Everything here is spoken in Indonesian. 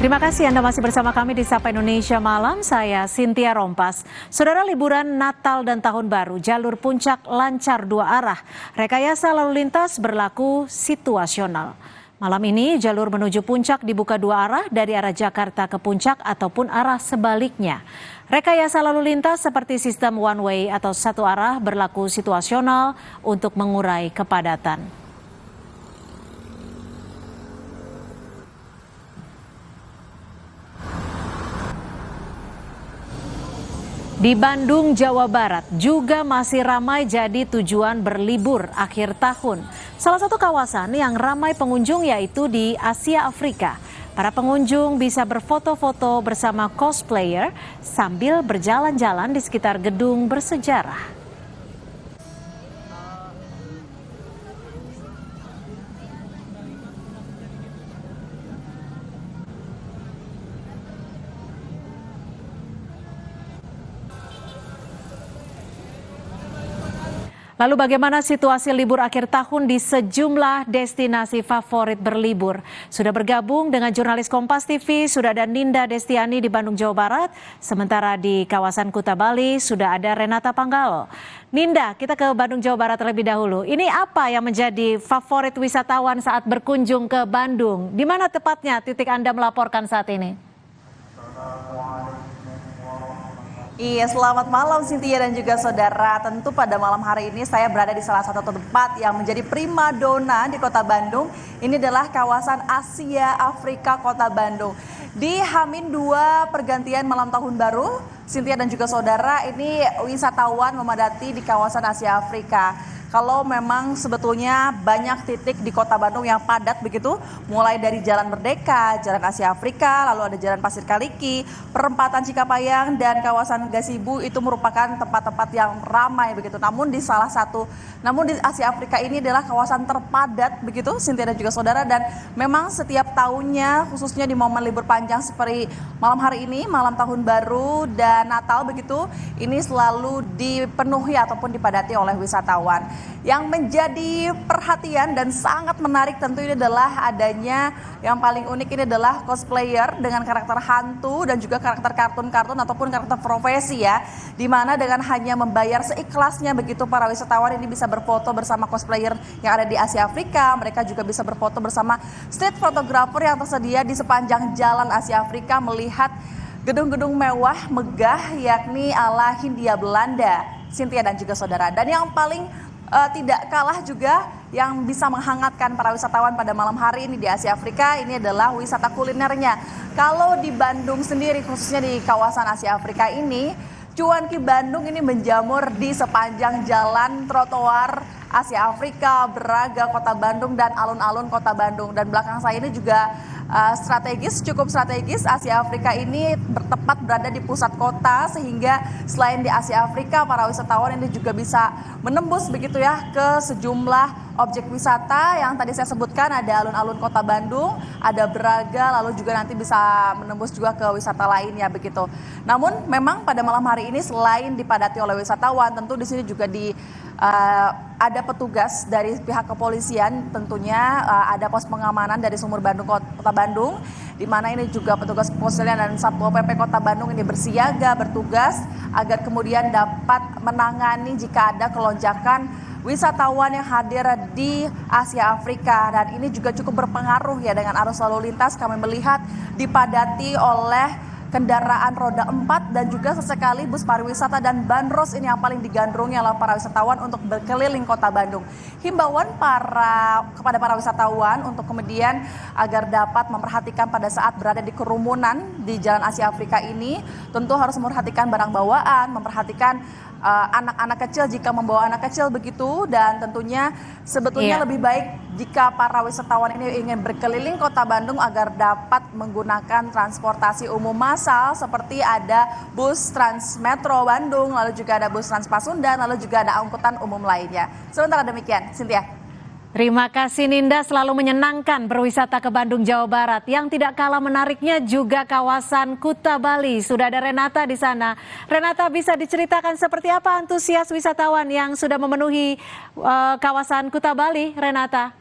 Terima kasih Anda masih bersama kami di Sapa Indonesia Malam. Saya Cynthia Rompas. Saudara, liburan Natal dan Tahun Baru, jalur puncak lancar dua arah. Rekayasa lalu lintas berlaku situasional. Malam ini jalur menuju puncak dibuka dua arah dari arah Jakarta ke puncak ataupun arah sebaliknya. Rekayasa lalu lintas seperti sistem one way atau satu arah berlaku situasional untuk mengurai kepadatan. Di Bandung, Jawa Barat juga masih ramai jadi tujuan berlibur akhir tahun. Salah satu kawasan yang ramai pengunjung yaitu di Asia Afrika. Para pengunjung bisa berfoto-foto bersama cosplayer sambil berjalan-jalan di sekitar gedung bersejarah. Lalu bagaimana situasi libur akhir tahun di sejumlah destinasi favorit berlibur? Sudah bergabung dengan jurnalis Kompas TV, sudah ada Ninda Destiani di Bandung, Jawa Barat. Sementara di kawasan Kuta Bali sudah ada Renata Panggalo. Ninda, kita ke Bandung, Jawa Barat terlebih dahulu. Ini apa yang menjadi favorit wisatawan saat berkunjung ke Bandung? Di mana tepatnya titik Anda melaporkan saat ini? Iya, selamat malam Cynthia dan juga saudara. Tentu pada malam hari ini saya berada di salah satu tempat yang menjadi primadona di Kota Bandung. Ini adalah kawasan Asia Afrika Kota Bandung. Di H-2 pergantian malam tahun baru, Cynthia dan juga saudara, ini wisatawan memadati di kawasan Asia Afrika. Kalau memang sebetulnya banyak titik di Kota Bandung yang padat begitu, mulai dari Jalan Merdeka, Jalan Asia Afrika, lalu ada Jalan Pasir Kaliki, Perempatan Cikapayang, dan kawasan Gasibu itu merupakan tempat-tempat yang ramai begitu. Namun di Asia Afrika ini adalah kawasan terpadat begitu, Cynthia dan juga saudara, dan memang setiap tahunnya khususnya di momen libur panjang seperti malam hari ini, malam tahun baru dan Natal begitu, ini selalu dipenuhi ataupun dipadati oleh wisatawan. Yang menjadi perhatian dan sangat menarik tentu ini adalah adanya yang paling unik ini adalah cosplayer dengan karakter hantu dan juga karakter kartun-kartun ataupun karakter profesi ya. Dimana dengan hanya membayar seikhlasnya begitu para wisatawan ini bisa berfoto bersama cosplayer yang ada di Asia Afrika. Mereka juga bisa berfoto bersama street photographer yang tersedia di sepanjang jalan Asia Afrika melihat gedung-gedung mewah megah yakni ala Hindia Belanda, Cynthia dan juga saudara. Dan yang paling tidak kalah juga yang bisa menghangatkan para wisatawan pada malam hari ini di Asia Afrika ini adalah wisata kulinernya. Kalau di Bandung sendiri khususnya di kawasan Asia Afrika ini, cuanki Bandung ini menjamur di sepanjang jalan trotoar Asia Afrika, Braga, Kota Bandung dan alun-alun Kota Bandung. Dan belakang saya ini juga cukup strategis. Asia Afrika ini tepat berada di pusat kota sehingga selain di Asia Afrika para wisatawan ini juga bisa menembus begitu ya ke sejumlah objek wisata yang tadi saya sebutkan, ada alun-alun Kota Bandung, ada Braga, lalu juga nanti bisa menembus juga ke wisata lainnya begitu. Namun memang pada malam hari ini selain dipadati oleh wisatawan, tentu di sini juga ada petugas dari pihak kepolisian, tentunya ada pos pengamanan dari Sumur Bandung Kota Bandung, di mana ini juga petugas kepolisian dan Satpol PP Kota Bandung ini bersiaga bertugas agar kemudian dapat menangani jika ada kelonjakan wisatawan yang hadir di Asia Afrika. Dan ini juga cukup berpengaruh ya dengan arus lalu lintas. Kami melihat dipadati oleh kendaraan roda 4 dan juga sesekali bus pariwisata dan bandros ini yang paling digandrungi oleh para wisatawan untuk berkeliling Kota Bandung. Himbauan kepada para wisatawan untuk kemudian agar dapat memperhatikan pada saat berada di kerumunan di Jalan Asia Afrika ini, tentu harus memperhatikan barang bawaan, memperhatikan anak-anak kecil jika membawa anak kecil begitu, dan tentunya sebetulnya lebih baik jika para wisatawan ini ingin berkeliling Kota Bandung agar dapat menggunakan transportasi umum massal seperti ada bus Transmetro Bandung, lalu juga ada bus Trans Pasundan, lalu juga ada angkutan umum lainnya. Sementara demikian, Cynthia. Terima kasih Ninda, selalu menyenangkan berwisata ke Bandung, Jawa Barat. Yang tidak kalah menariknya juga kawasan Kuta Bali. Sudah ada Renata di sana. Renata, bisa diceritakan seperti apa antusias wisatawan yang sudah memenuhi kawasan Kuta Bali, Renata?